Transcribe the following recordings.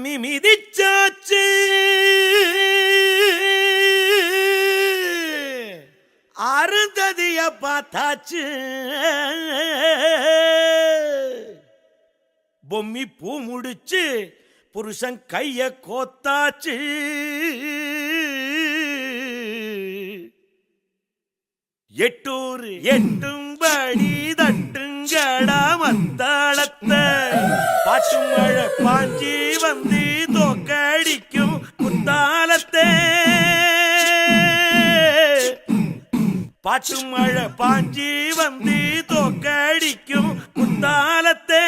அம்மி மிதிச்சாச்சு அருந்ததிய பார்த்தாச்சு பொம்மி பூ முடிச்சு புருஷன் கைய கோத்தாச்சு எட்டூர் எட்டும்படி தட்டுங்கடா மத்தாளத்தை பாட்டு மழை பாஞ்சி வந்து தோக்கடிக்கும் குத்தாலத்தை பாட்டு மழை பாஞ்சி வந்து தோக்கடிக்கும் குத்தாலத்தை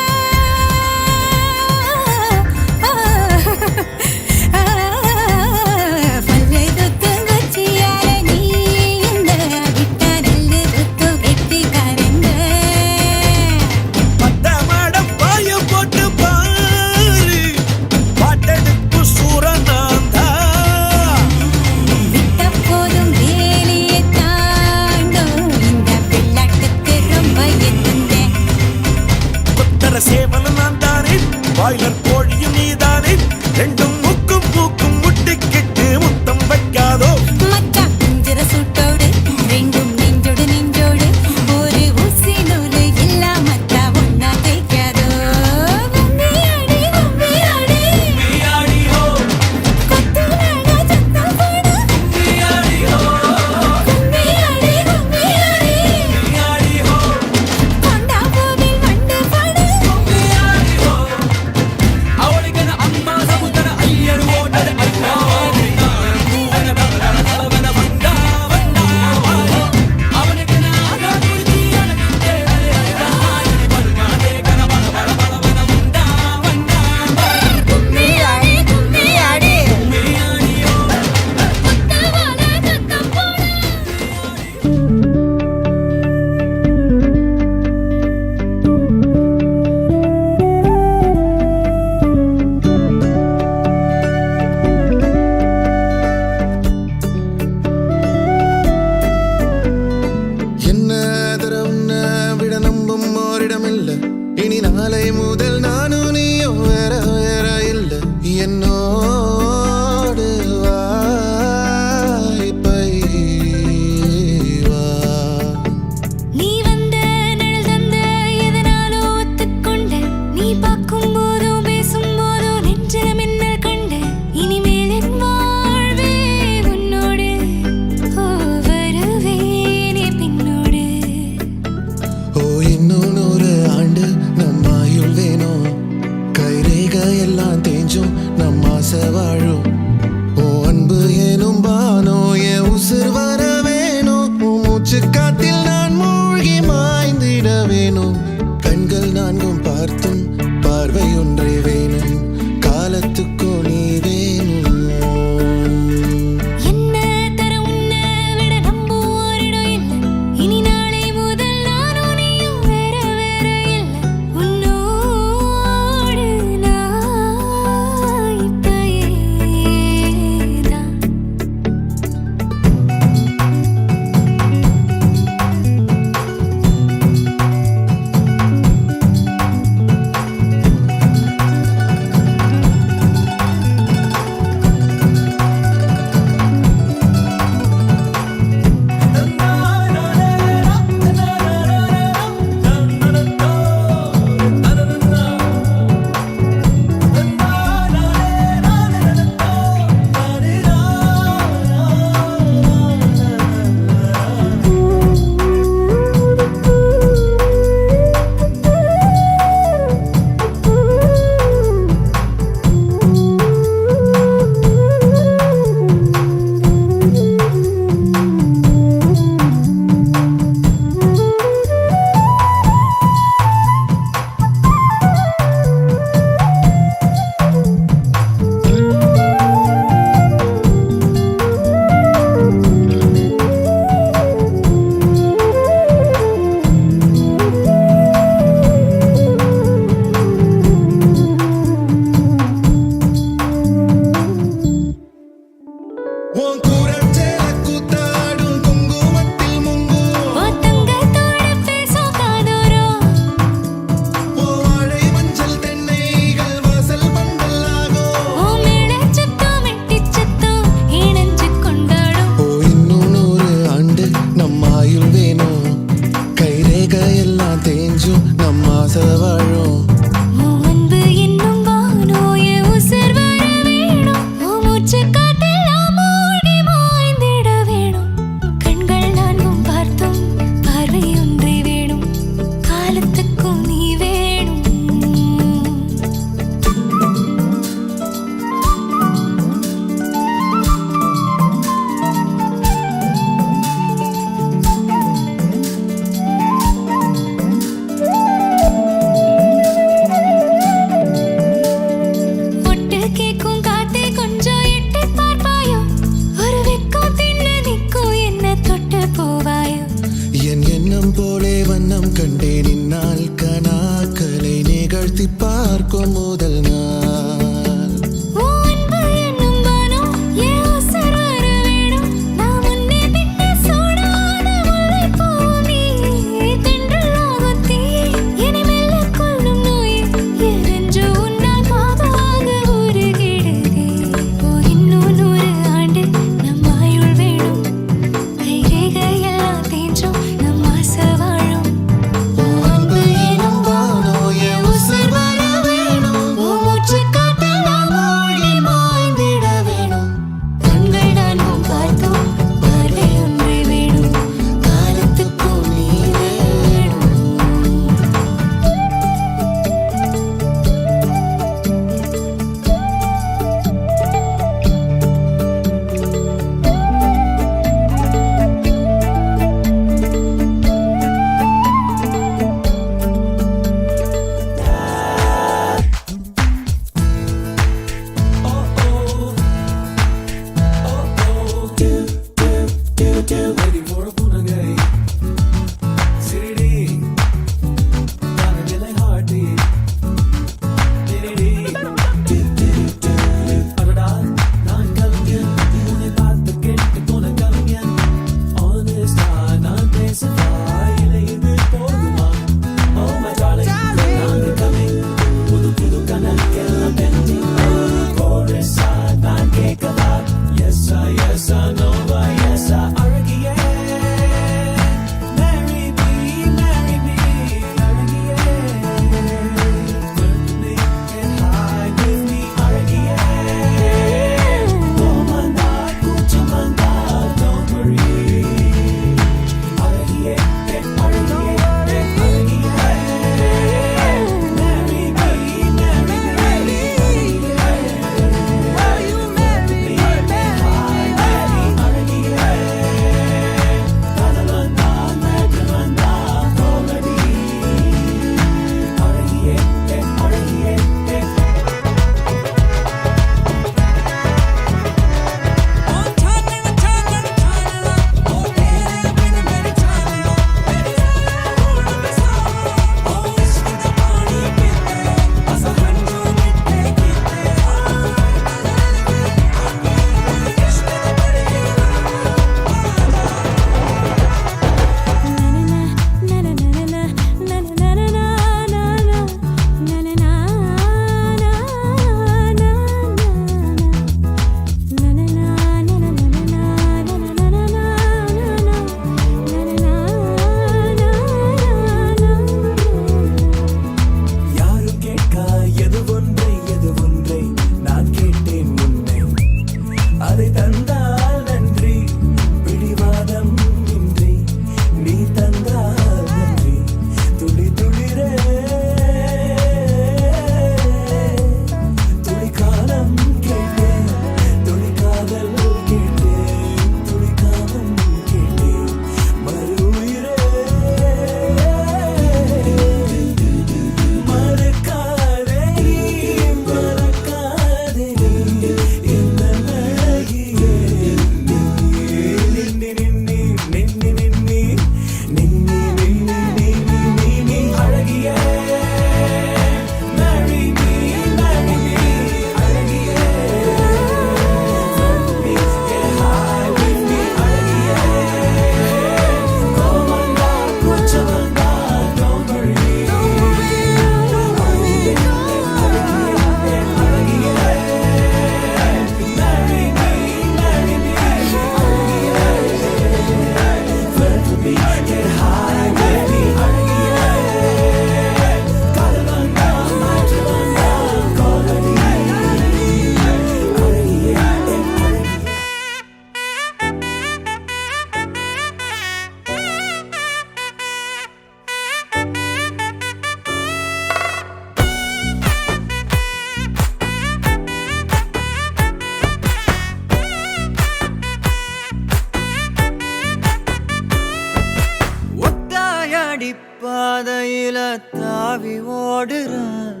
அடிப்பாதையில தாவி ஓடுறான்,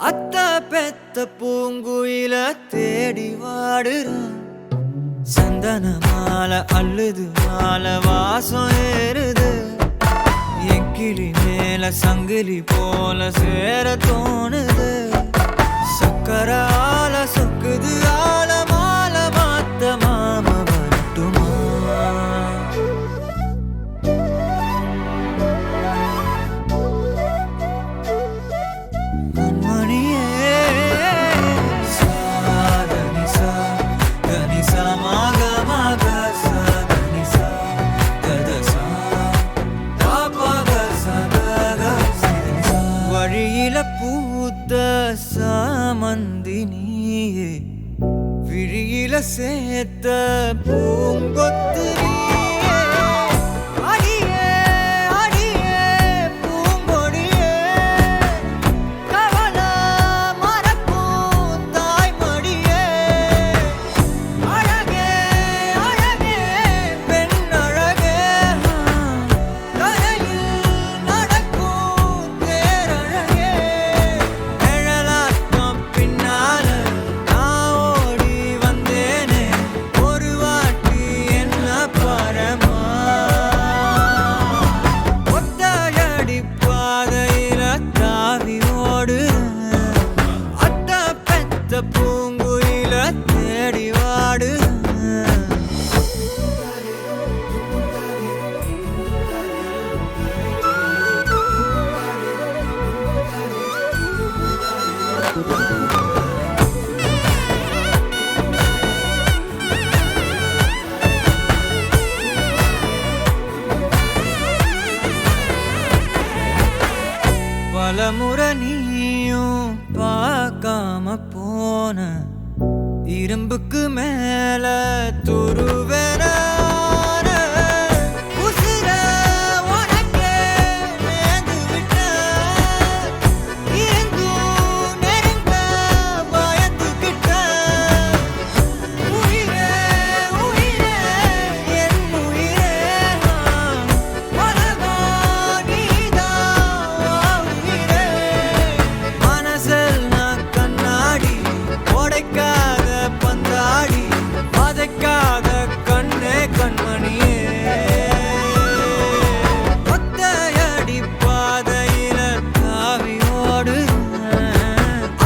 அத்த பெத்த பூங்குயில தேடி வாடுறான். சந்தன மாலை அள்ளுது மாலை வாசம் ஏறுது, என் கிளி மேல சங்கிலி போல சேர தோணுது. சக்கர ஆல சொக்குது ஆல மால மாத்த மாம வரட்டுமா? கண்மணியே சாதனி சா கனி சா மாக மாக சாதனி சா கத சா பாபக சதக சிதனி சா. வழியில பூத்த சாமந்தி நீயே, விழியில சேர்த்த பூங்கொத்து நீயே. அடியே அடியே பூங்கொடியே, கவல மறக்கும் தாய்மடியே. அழகே அழகே பெண் அழகே, கரையில் நடக்கும் தேரழகே. நிழலாட்டம் பின்னால நான் ஓடி வந்தேனே, ஒரு வாட்டி என்ன பரமா. ஒத்தையடி பாதையில தாவி ஓடுறேன், அத்த பெத்த பூங்குயில தேடி வாடுறேன். பலமுறை நீயும் பார்க்காம போன, இரும்புக்கு மேல துருவென உசிர உனக்கே நேர்ந்து விட்ட, இருந்தும் நெருங்க பயந்துகிட்ட. உயிரே உயிரே என் உயிரே, உலகா நீதான் உயிரே. மனசெல்லாம் கண்ணாடி உடைக்காத பந்தாடி, வதைக்காத கண்ணே கண்மணியே. ஒத்தையடி பாதையில தாவி ஓடுறேன்,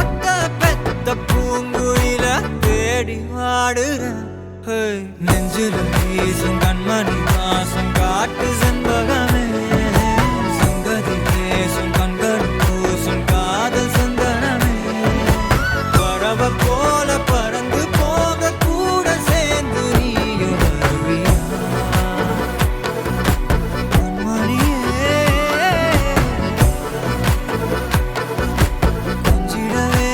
அத்த பெத்த பூங்குயில தேடி வாடுறேன். நெஞ்சில வீசும் கண்மணி வாசம் காட்டு செண்பகமே, சங்கதி பேசும் கண்கள் பூசும் காதல் சந்தனமே. பறவ போல பறந்து போக கூட சேர்ந்து நீயும் வருவியா? கண்மணியே கொஞ்சிடவே.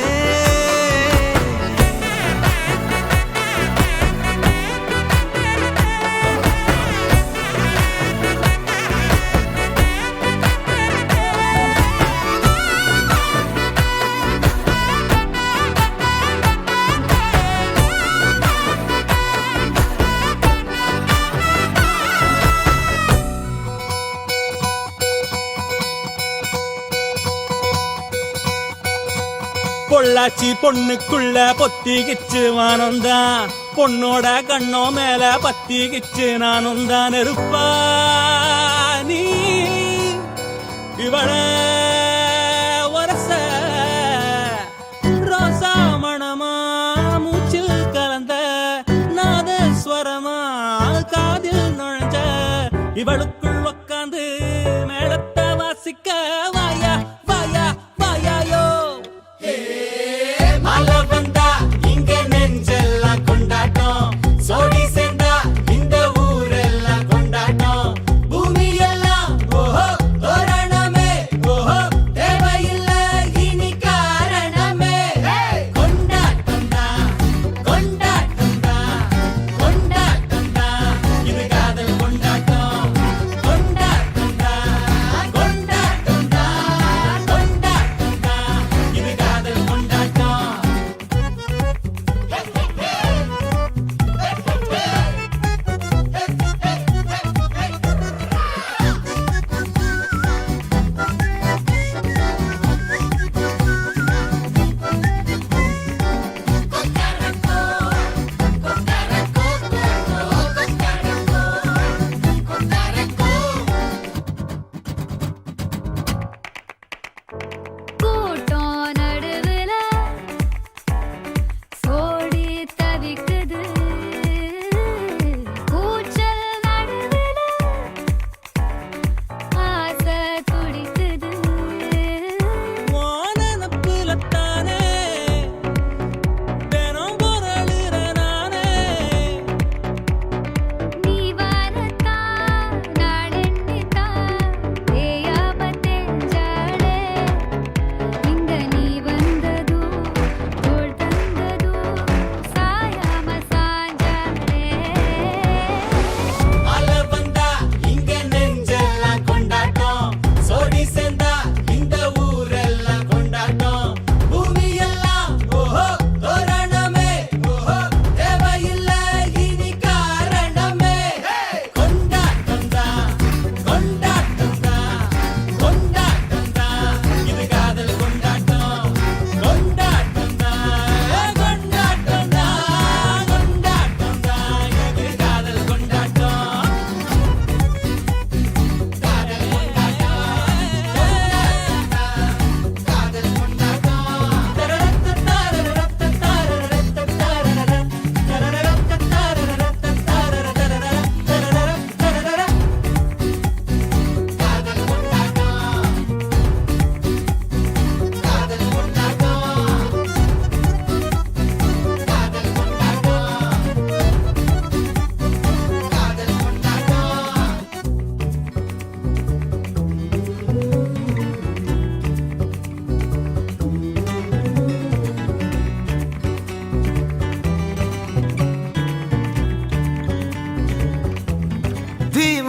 பொள்ளாச்சி பொண்ணுக்குள்ள பொத்திக்கிச்சு வானந்தான், பொண்ணோட கண்ணோ மேல பத்திக்கிச்சு நானும் தான். நெருப்பா நீ இவள வரச ரோசா மணமா மூச்சில் கலந்த நாதஸ்வரமா காதில் நுழைஞ்ச, இவளுக்குள் உக்காந்து மேளத்தை வாசிக்க வாயா வாயா வாயாயோ. மழை வந்தா இங்க நெஞ்செல்லாம் கொண்டாட்டம், சோடி சேர்ந்தா இந்த ஊரெல்லாம் கொண்டாட்டம். பூமி எல்லாம் ஓஹோ தோரணமே, ஓஹோ தேவையில்லை இனி காரணமே. கொண்டாட்டம் தான் கொண்டாட்டம் தான் கொண்டாட்டம் தான், இது காதல் கொண்டாட்டம்.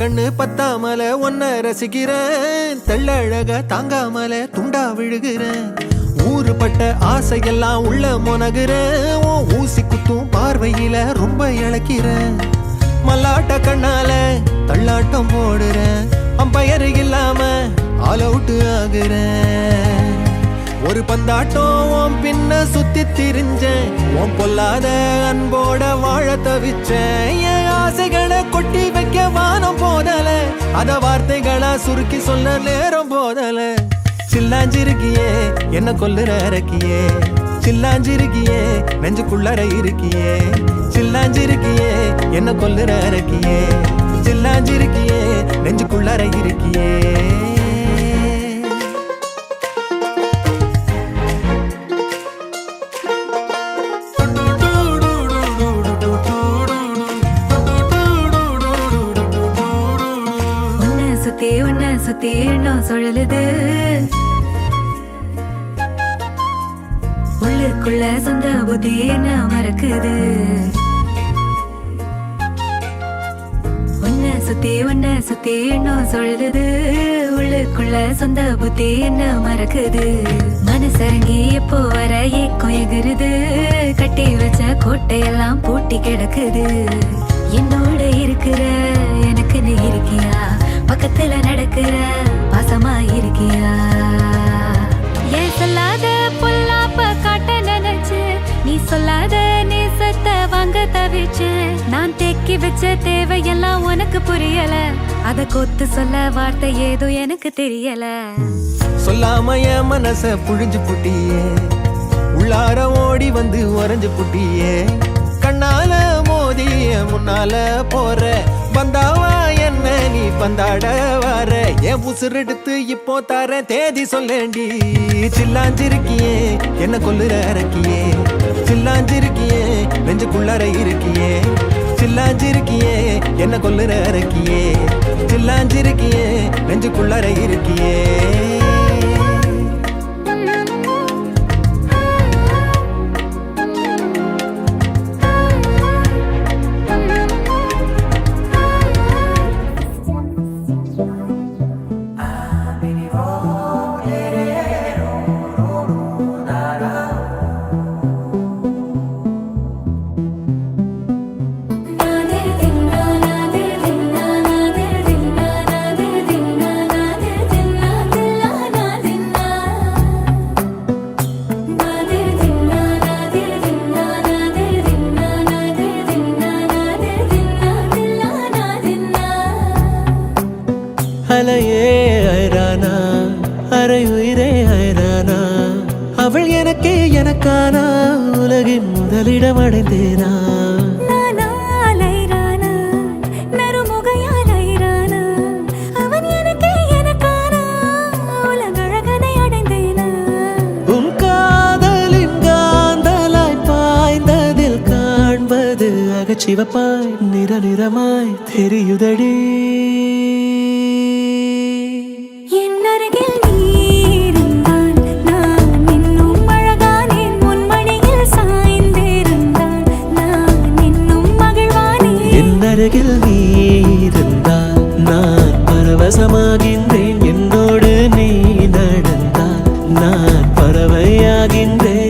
கண்ணு பத்தாமல ஒன்ன ரசிக்கிறேன், தெள்ளழக தாங்காமல துண்டா விழுகிறேன். ஊறுபட்ட ஆசையெல்லாம் உள்ள மொனகுறேன், உன் ஊசி குத்தும் பார்வையில ரொம்ப இழக்கிறேன். மல்லாட்ட கண்ணால தள்ளாட்டம் போடுறேன், அம்பயர் இல்லாம ஆல் அவுட் ஆகுறேன். ஒரு பந்தாட்டம் உன் பின்ன சுத்தி திரிஞ்சேன், உன் பொல்லாத அன்போட வாழ தவிச்சேன். என் ஆசைகளை கொட்டி வைக்க வானம் போதல, அத வார்த்தைகளா சுருக்கி சொல்ல நேரம் போதல. சில்லாஞ்சிருக்கியே என்ன கொல்லுற இறக்கியே, சில்லாஞ்சிருக்கியே நெஞ்சுக்குள்ளற இருக்கியே. சில்லாஞ்சிருக்கியே என்ன கொல்லுற இறக்கியே, சில்லாஞ்சிருக்கியே நெஞ்சுக்குள்ளற இருக்கியே. உன்னை சுத்தி எண்ணம் சுழலுது, உள்ளுக்குள்ள சொந்த புத்தி என்ன மறக்குது. உன்னை சுத்தி எண்ணம் சுழலுது, உள்ளுக்குள்ள சொந்த புத்தி என்ன மறக்குது. மனசரங்கி எப்போ வர ஏக்கம் எகுருது, கட்டி வச்ச கோட்டையெல்லாம் பூட்டி கிடக்குது. என்னோட இருக்கிற எனக்கு நீ இருக்கியா, பக்கத்துல நடக்கிற பாசமா இருக்கியா. ஏன் சொல்லாத பொல்லாப்ப காட்ட நினைச்சு, நீ சொல்லாத நேசத்தை வாங்க தவிச்சு. நான் தேக்கி வச்ச தேவையெல்லாம் உனக்கு புரியல, அத கொத்து சொல்ல வார்த்தை ஏதோ எனக்கு தெரியல. சொல்லாம என் மனச புழிஞ்சு புட்டியே, உள்ளார ஓடி வந்து உறைஞ்சு புட்டியே. கண்ணால மோதிய முன்னால போற, வந்தாவா என்ன நீ பந்தாட வர. என் உசுரெடுத்து இப்போ தர தேதி சொல்லேண்டி. சில்லாஞ்சிருக்கியே என்ன கொல்லுற இறக்கியே, சில்லாஞ்சிருக்கியே நெஞ்சுக்குள்ளற இருக்கியே. சில்லாஞ்சிருக்கியே என்ன கொல்லுற இறக்கியே, சில்லாஞ்சிருக்கியே நெஞ்சுக்குள்ளற இருக்கியே. அலையே ஐரானா அரையுயிரே ஐரானா, அவள் எனக்கே எனக்கானா, உலகின் முதலிடம் அடைந்தேனா. உன் காதலின் காந்தலாய் பாய்ந்ததில் காண்பது அகச்சிவப்பாய் நிற நிறமாய் தெரியுதடி. அருகில் நீ இருந்தால் நான் பரவசமாகின்றேன், என்னோடு நீ நடந்தால் நான் பறவையாகின்றேன்.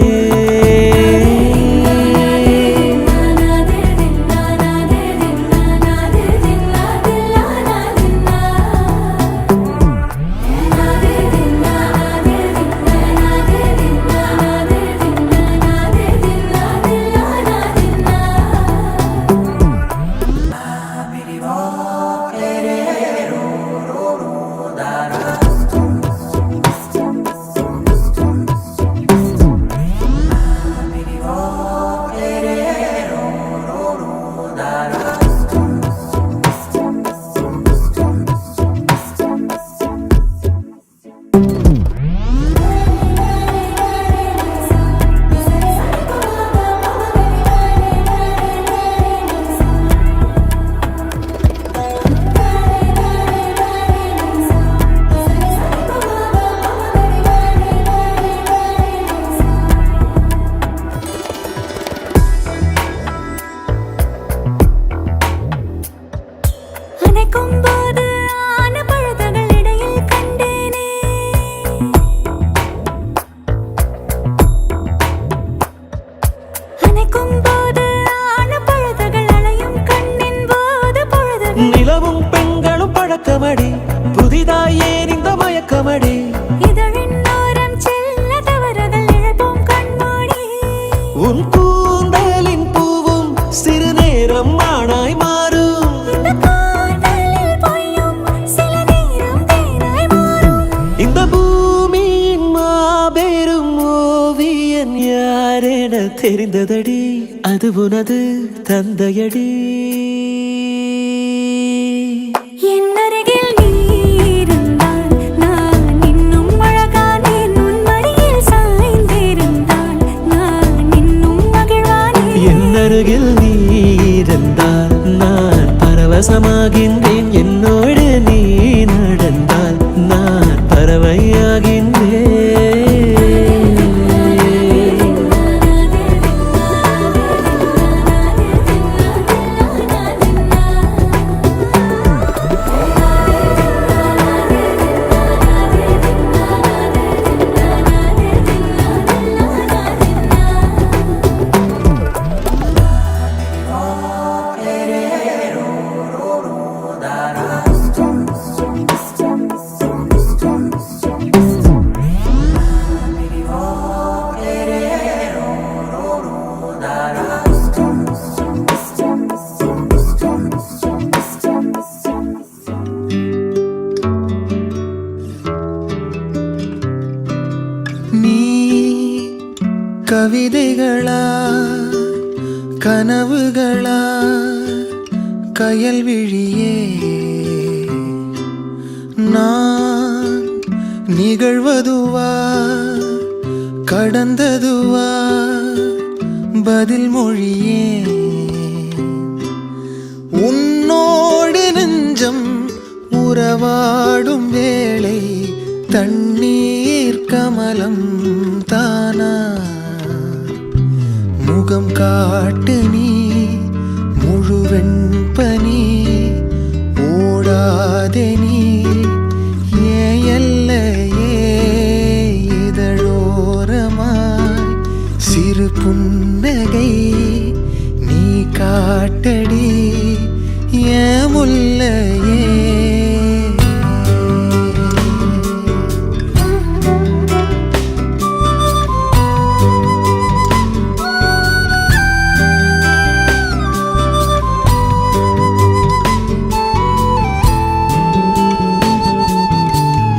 பழக்கமடி இதழின் ஓரம் செல்ல தவறுகள் இழப்போம் கண்மூடி உன் கூந்தலின் பூவும் சிறு நேரம் மானாய் மாறும் இந்த காதலில் பொய்யும் சில நேரம் தேனாய் மாறும் இந்த பூமியின் மாபெரும் ஓவியன் யாரென தெரிந்ததடி அது உனது தந்தையடி என் அருகில் நீ இருந்தால் நான் இன்னும் அழகானேன் உன் மடியில் சாய்ந்திருந்தால் நான் இன்னும் மகிழ்வானேன் என் அருகில் நீ இருந்தால் நான் பரவசமாகின்றேன் என்னோடு நீ நடந்தால் நான் பறவையாகின்றேன் நீ கவிதைகளா கனவுகளா கயல்விழியே நான் நிகழ்வதுவா கடந்ததுவா பதில் மொழியே உன்னோடு நெஞ்சம் உறவாடும் வேளை தண்ணீர் கமலம் தானா முகம் காட்டு நீ முழுவெண் பனி ஓடாதே நீ எல்லையே இதழோரமாய் சிறு புன்னகை நீ காட்டடி முல்லையே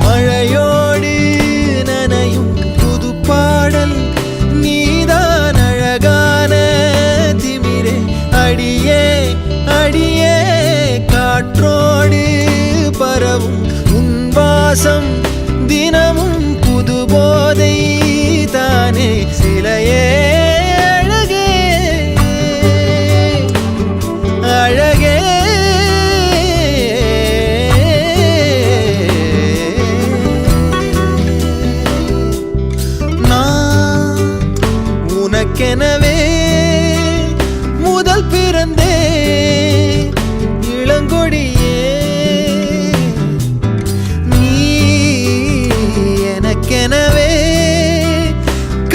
மழையோடு நனையும் புது பாடல் நீதான் அழகான திமிரே அடியே அடியே காற்றோடு பரவும் உன் வாசம் தினமும் புது போதை தானே சிலையே அழகே அழகே நான் உனக்கெனவே முதல் பிறந்தே இளங்கொடியே நீ எனக்கெனவே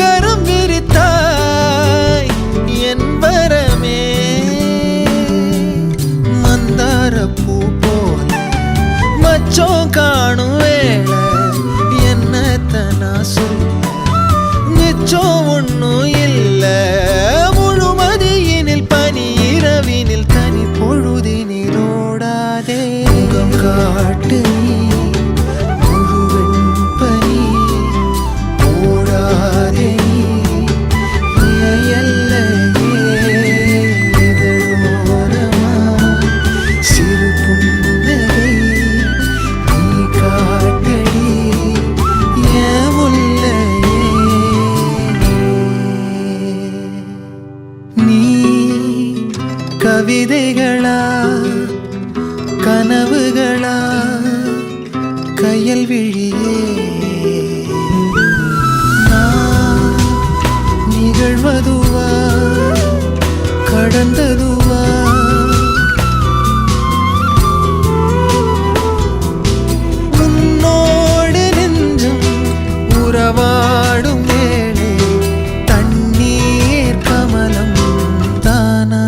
கரம் விரித்தாய் என் வரமே மந்தாரப்பூ போல மச்சம் காணும் வேளை என்னத்தனா சொல்ல மிச்சம் ஒன்னும் இல்ல முழுமதியினில் பனி இரவினில் தனி பொழுதினில் ஓடாதே முகம் காட்டு நீ முழுவெண் பனி ஓடாதே நீ எல்லையே இதழோரமாய் சிறு புன்னகை நீ காட்டடி முல்லையே நீ கவிதைகளா கனவுகளா கயல்விழியே நான் நிகழ்வதுவா கடந்ததுவா உன்னோடு நெஞ்சம் உறவாடும் வேளை தண்ணீர் கமலம் தானா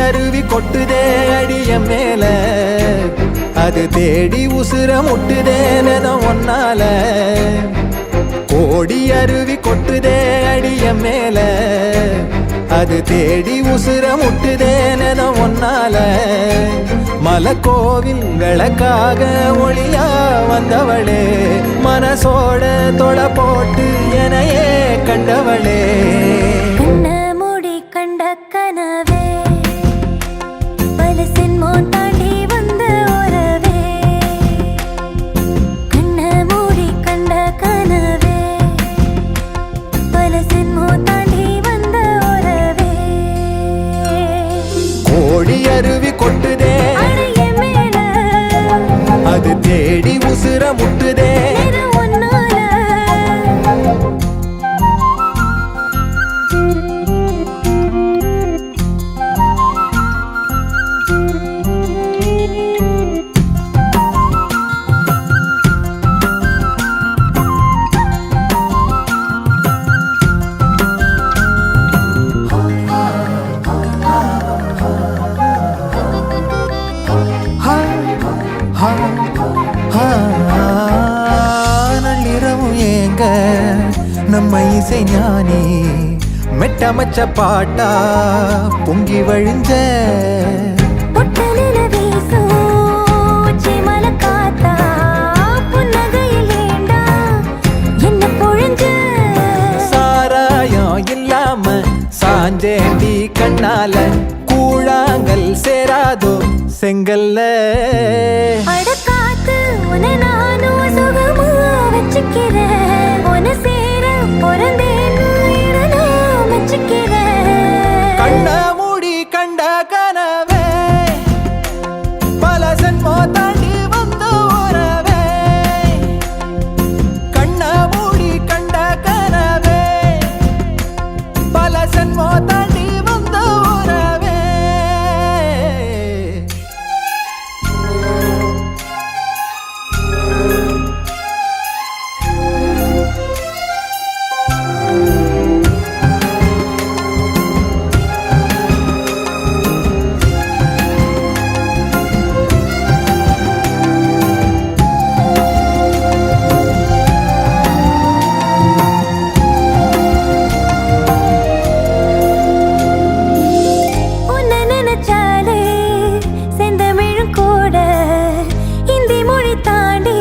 அருவி கொட்டுதே அடிய மேல அது தேடி உசுர முட்டுதே நெதம் ஒன்னால கோடி அருவி கொட்டுதே அடிய மேல அது தேடி உசுர முட்டுதே நெதம் ஒன்னால மலக்கோவில் விளக்காக ஒளியா வந்தவளே மனசோட தொலை போட்டு எனையே கண்டவளே கண்ண மூடி கண்ட கனவே பல சின்மோ தாண்டி வந்த உறவே கண்ண மூடி கண்ட கனவே பல சின்மோ தாண்டி வந்த உறவே கோடி அருவி கொட்டுதே அடைய மேல அது தேடி உசுர முட்டுதே நிறம் ஒன்னால நள்ளிரவும் ஏங்க நம்ம இசை ஞானி மெட்டமச்ச பாட்டா பொங்கி வழிஞ்ச பொட்டலில வீசும் சிமல காத்தா புன்னகையில் ஏண்டா என்ன பொழிஞ்ச சாராயம் இல்லாம சாஞ்சேண்டி கண்ணால கூழாங்கல் சேராதோ செங்கல்ல அடக்காத்து உன நானும் சுகமா வச்சுக்கிறேன் உன சேர பிறந்தேன்னு நான் வச்சுக்கிறேன் கண்ண மூடி கண்ட கனவே பல ஜென்மோ தாண்டி வந்த உறவே கண்ண மூடி கண்ட கனவே பல ஜென்மோ தாண்டி வந்த உறவே உன்னை நினைச்சாலே செந்தமிழும் கூட இந்தி மொழி தாண்டி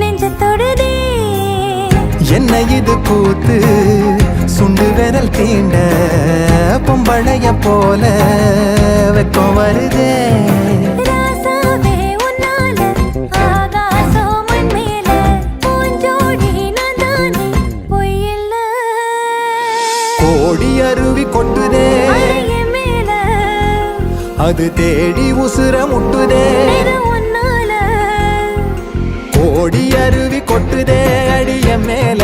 நெஞ்ச தொடுதே என்ன இது கூத்து சுண்டு விரல் தீண்ட பொம்பளைய போல வெக்கம் வருதே ராசாவே உன்னால ஆகாசம் மண் மேல பூஞ்சோடி நான் தானே பொய்யில்ல கோடி அருவி கொட்டுதே அடைய மேல அது தேடி உசுர முட்டுதே நிறம் ஒன்னால கோடி அருவி கொட்டுதே அடிய மேல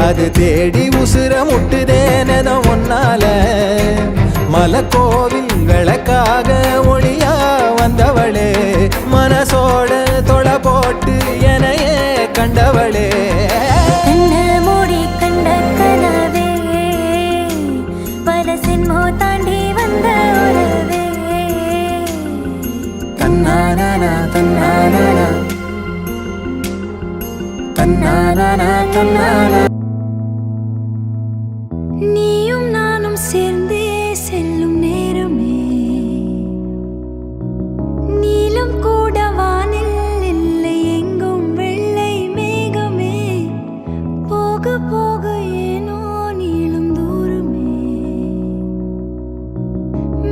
அது தேடி உசுர முட்டுதே நெதம் ஒன்னால மலக்கோவில் விளக்காக ஒளியா வந்தவளே மனசோட தொலை போட்டு எனையே கண்டவளே கண்ண மூடி கண்ட கனவே பல சின்மோ தாண்டி வந்த உறவே தன்னானா தன்னானா தன்னானா தன்னானா நீயும் நானும் சேர்ந்தே செல்லும் நேரமே நீலம் கூட வானில் இல்லை எங்கும் வெள்ளை மேகமே போக போக ஏனோ நீளும் தூரமே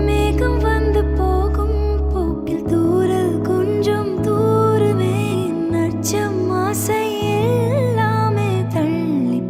மேகம் வந்து போகும் போக்கில் தூரல் கொஞ்சம் தூரமே நச்சம் ஆசை எல்லாமே தள்ளி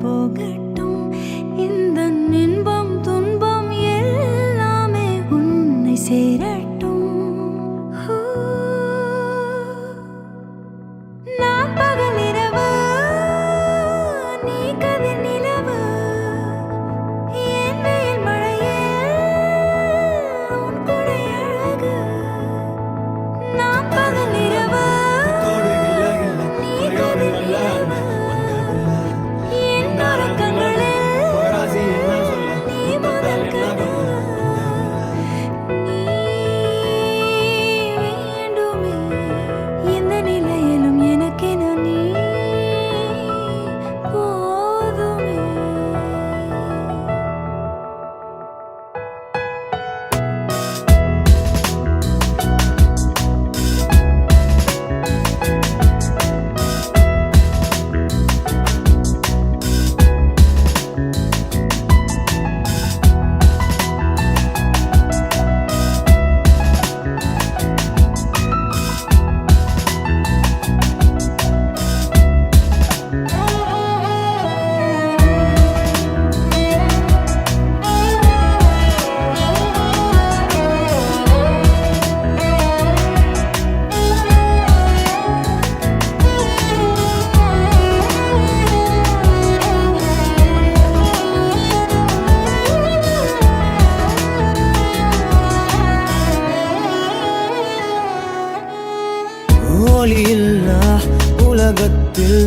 உலகத்தில்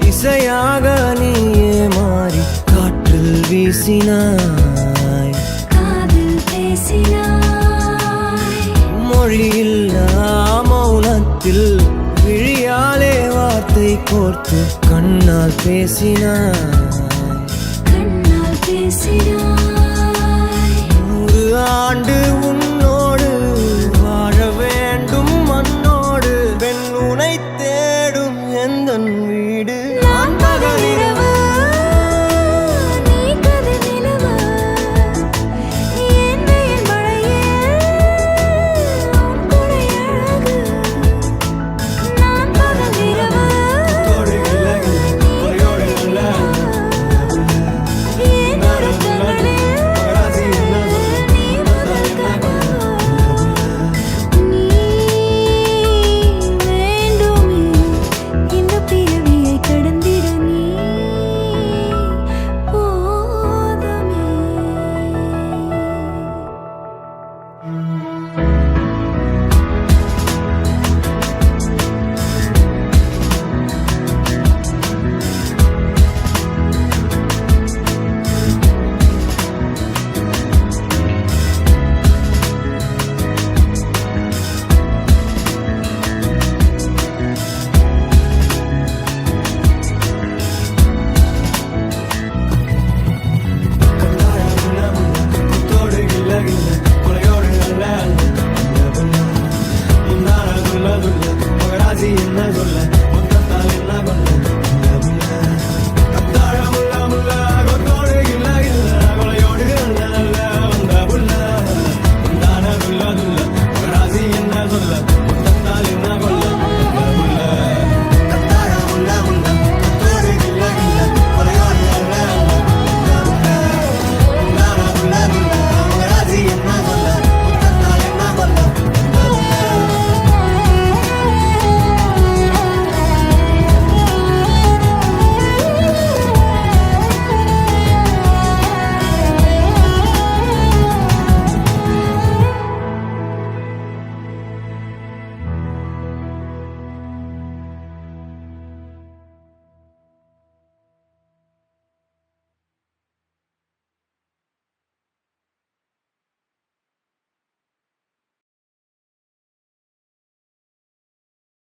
இசையாக நீயே மாறி காற்றில் வீசினாய். காதில் பேசினாய், மொழியில்லா மௌனத்தில் விழியாலே வார்த்தை கோர்த்து கண்ணால் பேசினாய். கண்ணால் பேசினாய். 100 ஆண்டு உன்